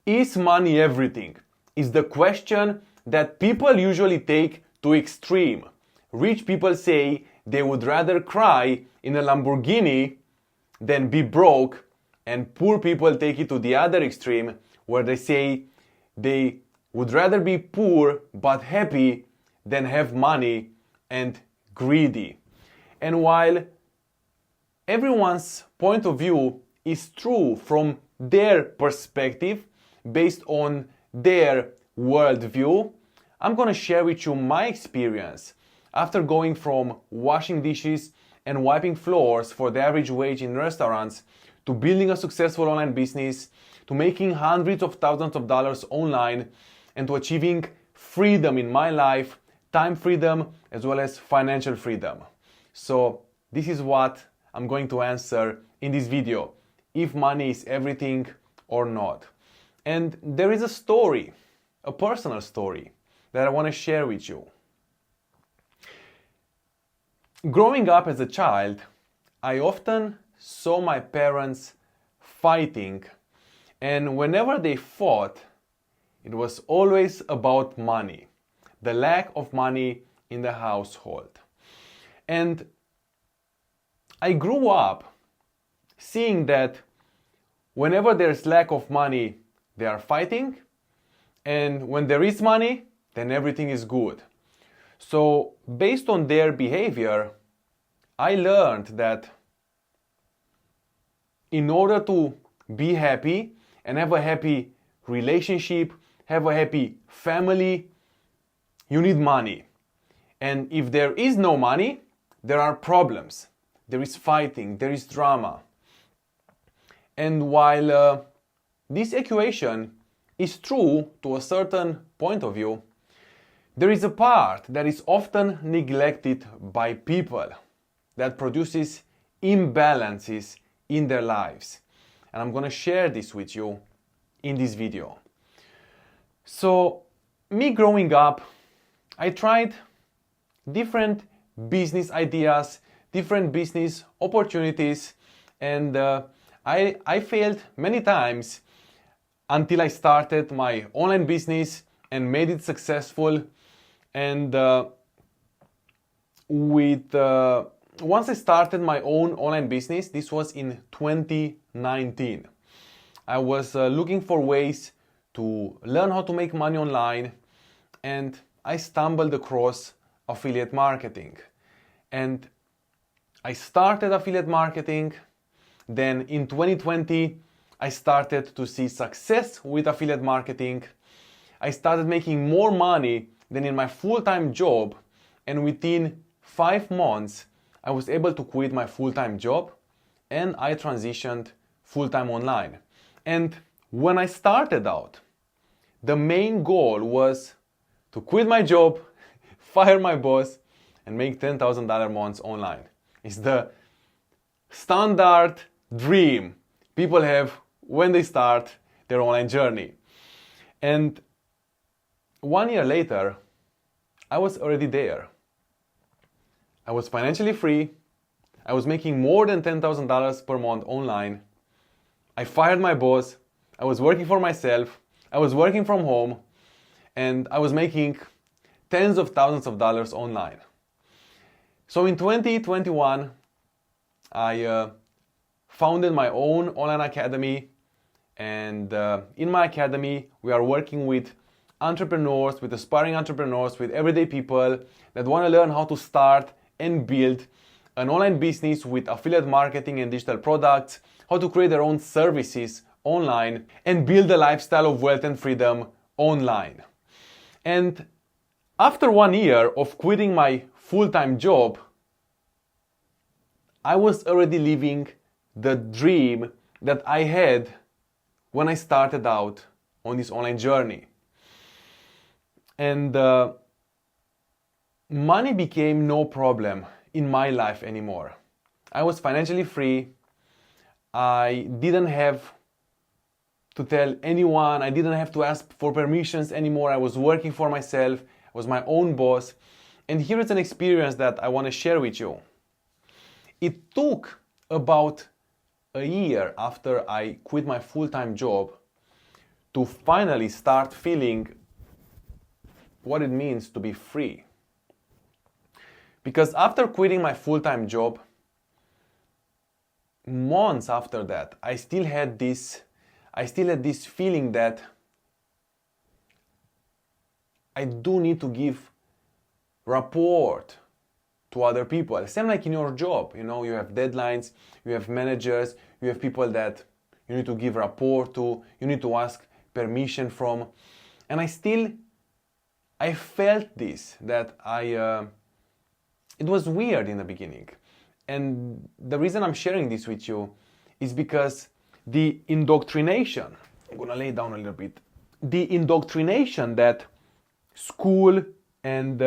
Is money everything? Is the question that people usually take to extreme. Rich people say they would rather cry in a Lamborghini than be broke, and poor people take it to the other extreme where they say they would rather be poor but happy than have money and greedy. And while everyone's point of view is true from their perspective, based on their worldview, I'm gonna share with you my experience after going from washing dishes and wiping floors for the average wage in restaurants to building a successful online business, to making hundreds of thousands of dollars online, and to achieving freedom in my life, time freedom as well as financial freedom. So this is what I'm going to answer in this video, if money is everything or not. And there is a story, a personal story, that I want to share with you. Growing up as a child, I often saw my parents fighting, and whenever they fought, it was always about money, the lack of money in the household. And I grew up seeing that whenever there's lack of money, they are fighting, and when there is money, then everything is good. So based on their behavior, I learned that in order to be happy and have a happy relationship, have a happy family, you need money. And if there is no money, there are problems. There is fighting, there is drama. And while this equation is true to a certain point of view, there is a part that is often neglected by people that produces imbalances in their lives. And I'm going to share this with you in this video. So, me growing up, I tried different business ideas, different business opportunities, and I failed many times until I started my online business and made it successful. And once I started my own online business, this was in 2019. I was looking for ways to learn how to make money online, and I stumbled across affiliate marketing. And I started affiliate marketing. Then in 2020, I started to see success with affiliate marketing. I started making more money than in my full-time job, and within 5 months, I was able to quit my full-time job and I transitioned full-time online. And when I started out, the main goal was to quit my job, fire my boss, and make $10,000 months online. It's the standard dream people have when they start their online journey. And 1 year later, I was already there. I was financially free. I was making more than $10,000 per month online. I fired my boss. I was working for myself. I was working from home. And I was making tens of thousands of dollars online. So in 2021, I founded my own online academy. And in my academy, we are working with entrepreneurs, with aspiring entrepreneurs, with everyday people that want to learn how to start and build an online business with affiliate marketing and digital products, how to create their own services online, and build a lifestyle of wealth and freedom online. And after 1 year of quitting my full-time job, I was already living the dream that I had when I started out on this online journey. And money became no problem in my life anymore. I was financially free. I didn't have to tell anyone. I didn't have to ask for permissions anymore. I was working for myself. I was my own boss. And here is an experience that I want to share with you. It took about a year after I quit my full-time job to finally start feeling what it means to be free. Because after quitting my full-time job, months after that, I still had this feeling that I do need to give rapport to other people. Same like in your job, you know, you have deadlines, you have managers, you have people that you need to give rapport to, you need to ask permission from. And I felt this, that it was weird in the beginning. And the reason I'm sharing this with you is because the indoctrination, I'm gonna lay down a little bit, the indoctrination that school and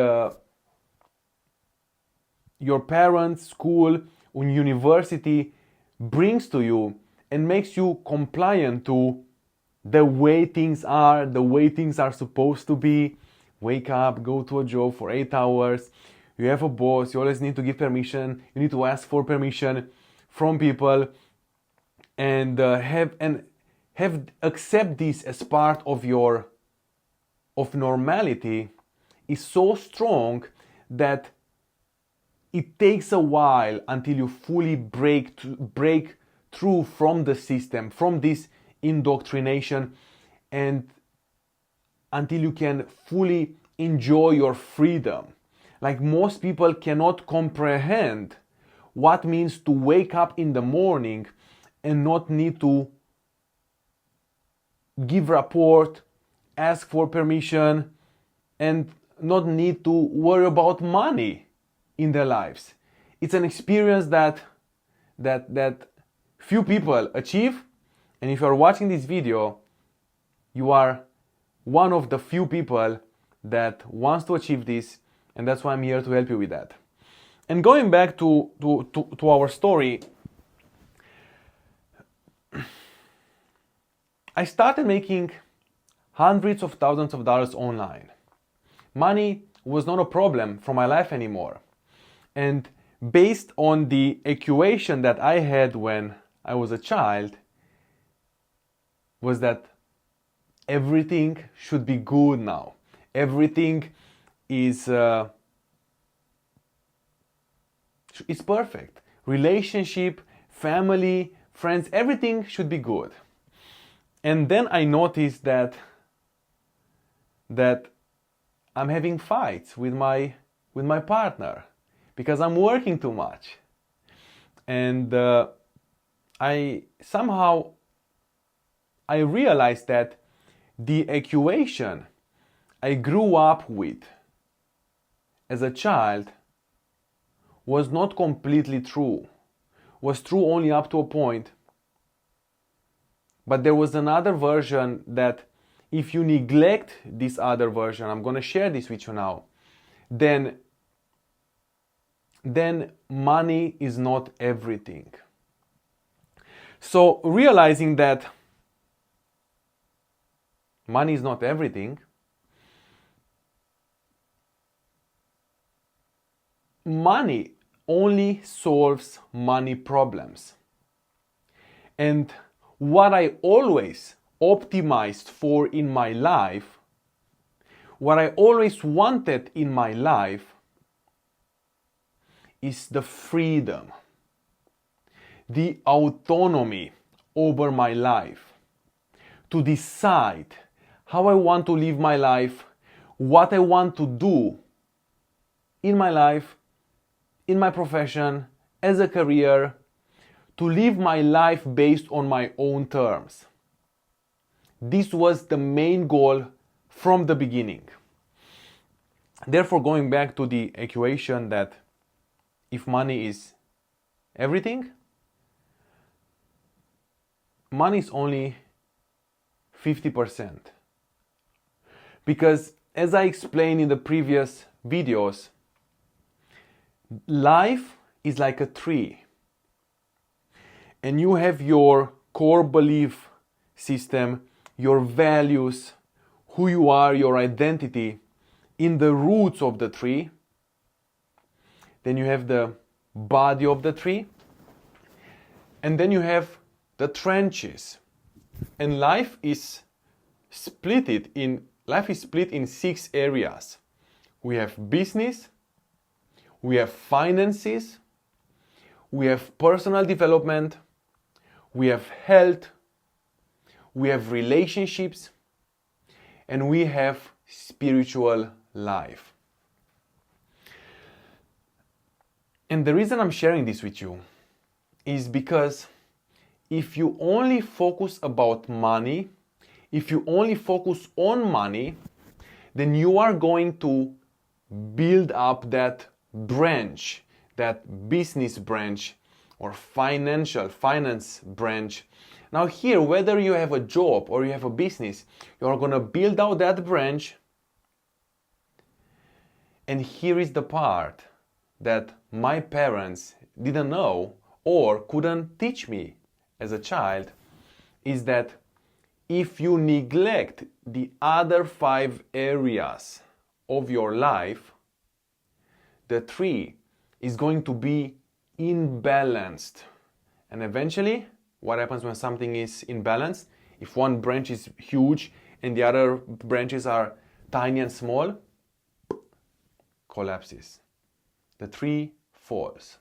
your parents, school, and university brings to you and makes you compliant to the way things are supposed to be. Wake up, go to a job for 8 hours, you have a boss, you always need to give permission, you need to ask for permission from people, and accept this as part of normality is so strong that it takes a while until you fully break through from the system, from this indoctrination, and until you can fully enjoy your freedom. Like, most people cannot comprehend what means to wake up in the morning and not need to give report, ask for permission, and not need to worry about money in their lives. It's an experience that few people achieve, and if you are watching this video, you are one of the few people that wants to achieve this, and that's why I'm here to help you with that. And going back to our story, I started making hundreds of thousands of dollars online. Money was not a problem for my life anymore. And based on the equation that I had when I was a child, was that everything should be good now. Everything is perfect. Relationship, family, friends, everything should be good. And then I noticed that I'm having fights with my partner because I'm working too much. And I realized that the equation I grew up with as a child was not completely true. Was true only up to a point. But there was another version that if you neglect this other version, I'm going to share this with you now, then money is not everything. So realizing that money is not everything, money only solves money problems. And what I always optimized for in my life, what I always wanted in my life, is the freedom, the autonomy over my life, to decide how I want to live my life, what I want to do in my life, in my profession, as a career, to live my life based on my own terms. This was the main goal from the beginning. Therefore, going back to the equation that if money is everything, money is only 50%. Because as I explained in the previous videos, life is like a tree. And you have your core belief system, your values, who you are, your identity in the roots of the tree. Then you have the body of the tree. And then you have the trenches. And life is life is split in 6 areas. We have business, we have finances, we have personal development, we have health, we have relationships, and we have spiritual life. And the reason I'm sharing this with you is because if you only focus about money, if you only focus on money, then you are going to build up that branch, that business branch or finance branch. Now here, whether you have a job or you have a business, you are going to build out that branch. And here is the part that my parents didn't know or couldn't teach me as a child, is that if you neglect the other 5 areas of your life, the tree is going to be imbalanced. And eventually, what happens when something is imbalanced? If one branch is huge and the other branches are tiny and small, collapses. The tree falls.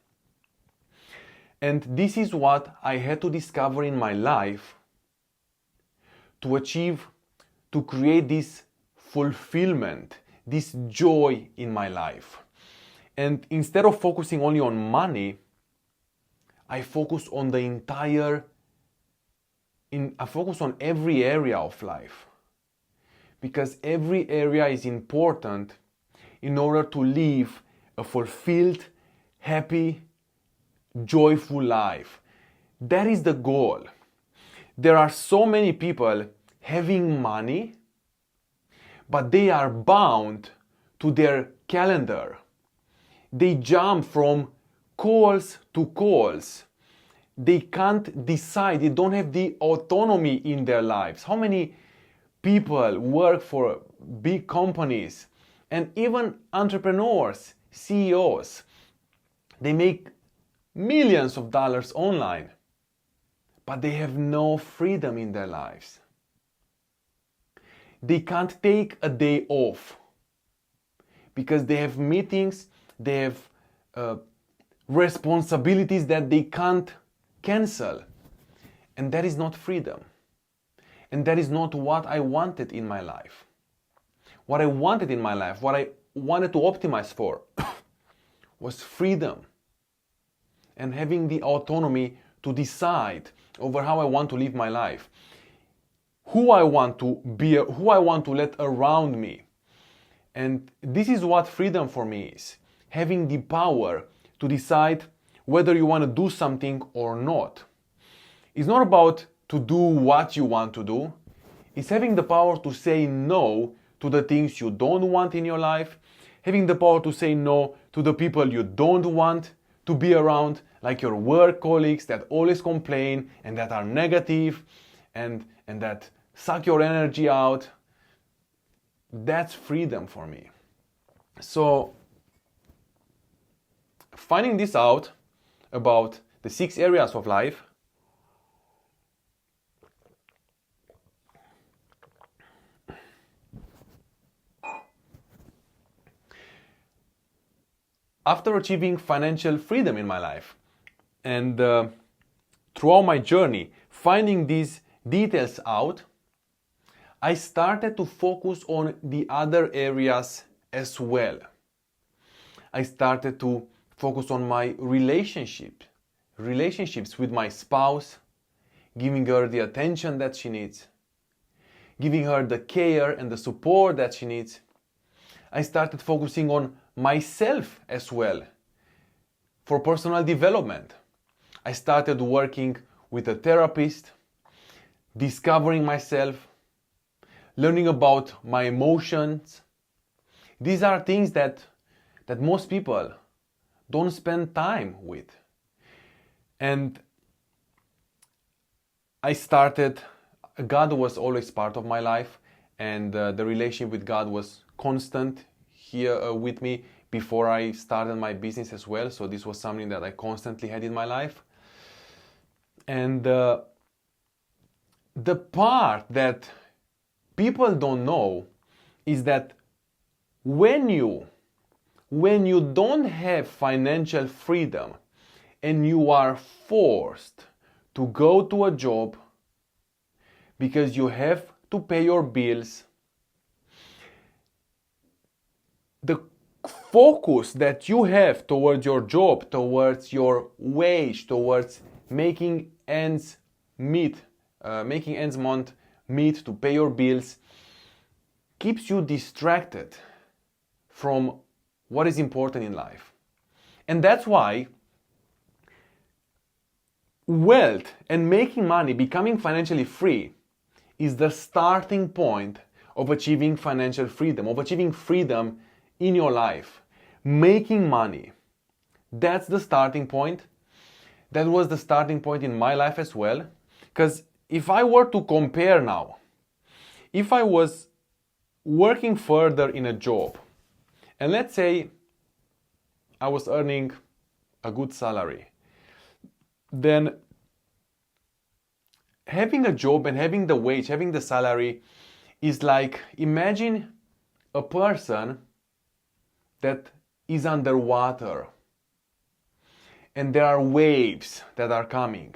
And this is what I had to discover in my life to create this fulfillment, this joy in my life. And instead of focusing only on money, I focus on I focus on every area of life. Because every area is important in order to live a fulfilled, happy, joyful life. That is the goal. There are so many people having money, but they are bound to their calendar. They jump from calls to calls. They can't decide. They don't have the autonomy in their lives. How many people work for big companies and even entrepreneurs, CEOs? They make millions of dollars online, but they have no freedom in their lives. They can't take a day off because they have meetings, they have responsibilities that they can't cancel. And that is not freedom. And that is not what I wanted in my life. What I wanted in my life, what I wanted to optimize for was freedom and having the autonomy to decide over how I want to live my life, who I want to be, who I want to let around me. And this is what freedom for me is, having the power to decide whether you want to do something or not. It's not about to do what you want to do. It's having the power to say no to the things you don't want in your life, having the power to say no to the people you don't want to be around, like your work colleagues that always complain and that are negative and that suck your energy out. That's freedom for me. So finding this out about the 6 areas of life, after achieving financial freedom in my life and throughout my journey, finding these details out, I started to focus on the other areas as well. I started to focus on my relationships with my spouse, giving her the attention that she needs, giving her the care and the support that she needs. I started focusing on myself as well for personal development. I started working with a therapist, discovering myself, learning about my emotions. These are things that most people don't spend time with. And God was always part of my life, and the relationship with God was constant here with me before I started my business as well. So this was something that I constantly had in my life. And the part that people don't know is that when you don't have financial freedom and you are forced to go to a job because you have to pay your bills, the focus that you have towards your job, towards your wage, towards making ends meet to pay your bills, keeps you distracted from what is important in life. And that's why wealth and making money, becoming financially free, is the starting point of achieving financial freedom, of achieving freedom in your life. Making money, that's the starting point. That was the starting point in my life as well. Because if I were to compare now, if I was working further in a job, and let's say I was earning a good salary, then having a job and having the wage, having the salary is like, imagine a person that is underwater and there are waves that are coming,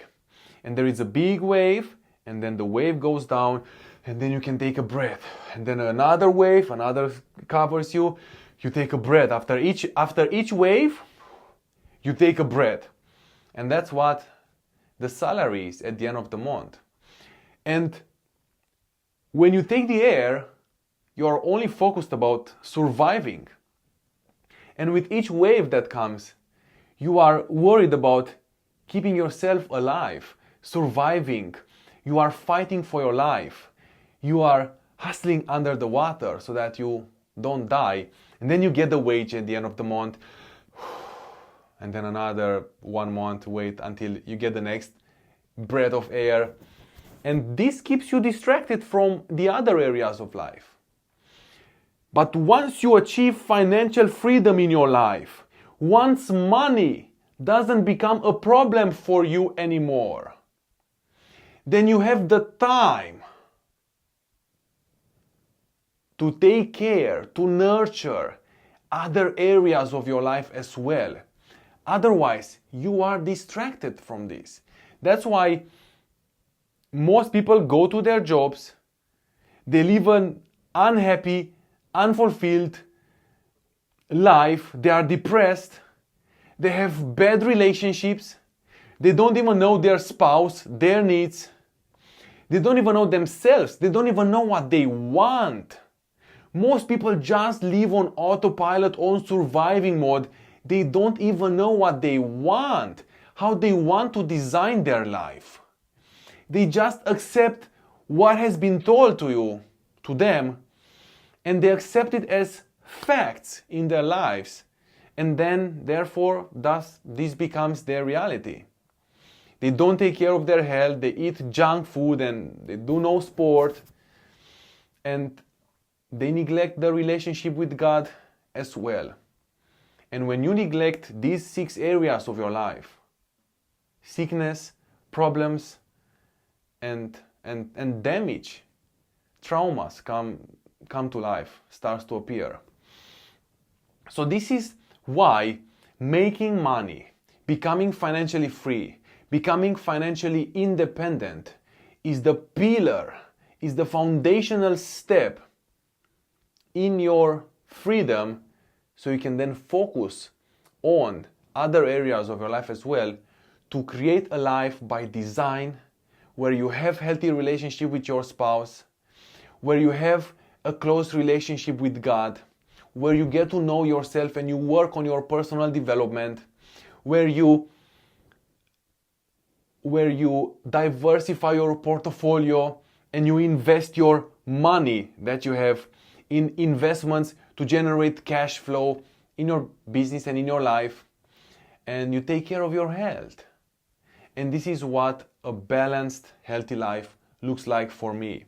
and there is a big wave and then the wave goes down and then you can take a breath, and then another wave, another covers you, you take a breath. After each wave you take a breath, and that's what the salary is at the end of the month. And when you take the air, you are only focused about surviving. And with each wave that comes, you are worried about keeping yourself alive, surviving. You are fighting for your life. You are hustling under the water so that you don't die. And then you get the wage at the end of the month. And then another 1 month, wait until you get the next breath of air. And this keeps you distracted from the other areas of life. But once you achieve financial freedom in your life, once money doesn't become a problem for you anymore, then you have the time to take care, to nurture other areas of your life as well. Otherwise, you are distracted from this. That's why most people go to their jobs, they live an unhappy, unfulfilled life, they are depressed, they have bad relationships, they don't even know their spouse, their needs, they don't even know themselves, they don't even know what they want. Most people just live on autopilot, on surviving mode. They don't even know what they want, how they want to design their life. They just accept what has been told to them, and they accept it as facts in their lives. And then, therefore, thus, this becomes their reality. They don't take care of their health, they eat junk food and they do no sport. And they neglect the relationship with God as well. And when you neglect these 6 areas of your life, sickness, problems, and damage, traumas come to life, starts to appear. So this is why making money, becoming financially free, becoming financially independent is the pillar, is the foundational step in your freedom, so you can then focus on other areas of your life as well to create a life by design where you have healthy relationship with your spouse, where you have a close relationship with God, where you get to know yourself and you work on your personal development, where you diversify your portfolio and you invest your money that you have in investments to generate cash flow in your business and in your life, and you take care of your health. And this is what a balanced, healthy life looks like for me.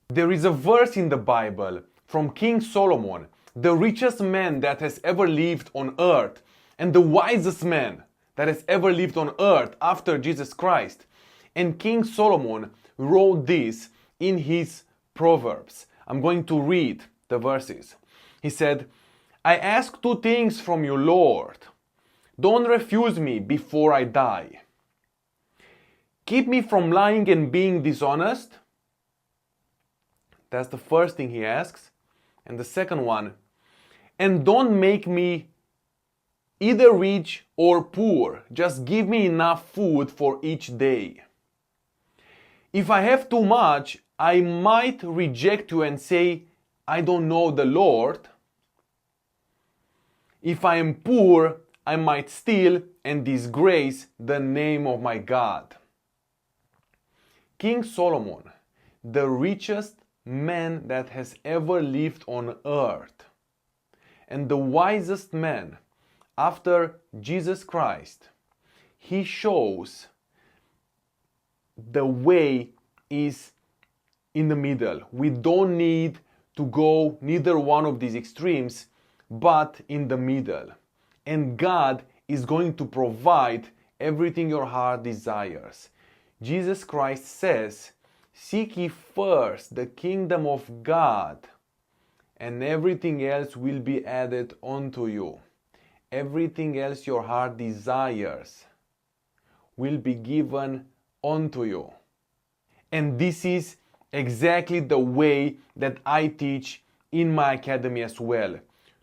There is a verse in the Bible from King Solomon, the richest man that has ever lived on earth and the wisest man that has ever lived on earth after Jesus Christ. And King Solomon wrote this in his Proverbs. I'm going to read the verses. He said, I ask two things from you, Lord. Don't refuse me before I die. Keep me from lying and being dishonest. That's the first thing he asks. And the second one, and don't make me either rich or poor. Just give me enough food for each day. If I have too much, I might reject you and say, I don't know the Lord. If I am poor, I might steal and disgrace the name of my God. King Solomon, the richest man that has ever lived on earth, and the wisest man after Jesus Christ, he shows the way is in the middle. We don't need to go neither one of these extremes, but in the middle. And God is going to provide everything your heart desires. Jesus Christ says, seek ye first the kingdom of God, and everything else will be added unto you. Everything else your heart desires will be given unto you. And this is exactly the way that I teach in my academy as well.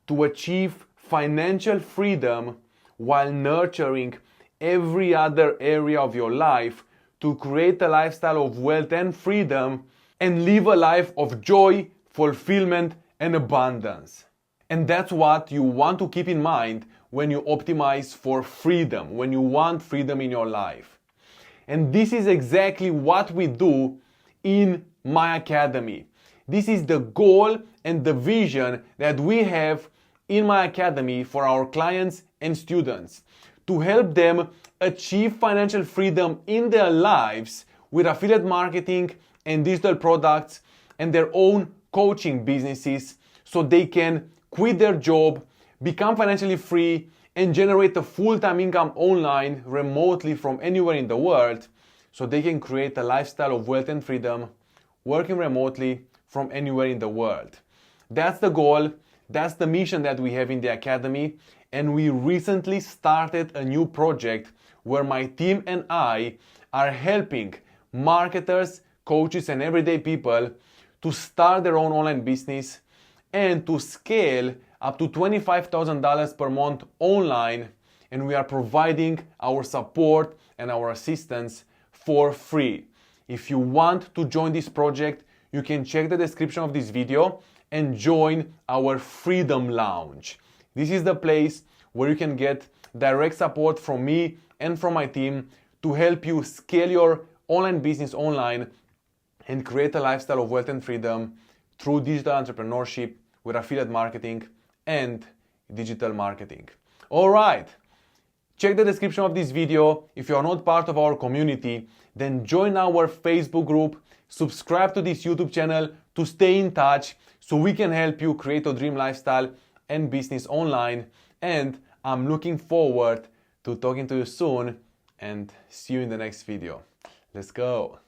To achieve financial freedom while nurturing every other area of your life, to create a lifestyle of wealth and freedom and live a life of joy, fulfillment, and abundance. And that's what you want to keep in mind when you optimize for freedom, when you want freedom in your life. And this is exactly what we do in my academy. This is the goal and the vision that we have in my academy for our clients and students, to help them achieve financial freedom in their lives with affiliate marketing and digital products and their own coaching businesses, so they can quit their job, become financially free, and generate a full-time income online remotely from anywhere in the world, so they can create a lifestyle of wealth and freedom working remotely from anywhere in the world. That's the goal. That's the mission that we have in the academy. And we recently started a new project where my team and I are helping marketers, coaches, and everyday people to start their own online business and to scale up to $25,000 per month online. And we are providing our support and our assistance for free. If you want to join this project, you can check the description of this video and join our Freedom Lounge. This is the place where you can get direct support from me and from my team to help you scale your online business online and create a lifestyle of wealth and freedom through digital entrepreneurship with affiliate marketing and digital marketing. All right, check the description of this video. If you are not part of our community, then join our Facebook group, subscribe to this YouTube channel to stay in touch so we can help you create a dream lifestyle and business online. And I'm looking forward to talking to you soon and see you in the next video. Let's go.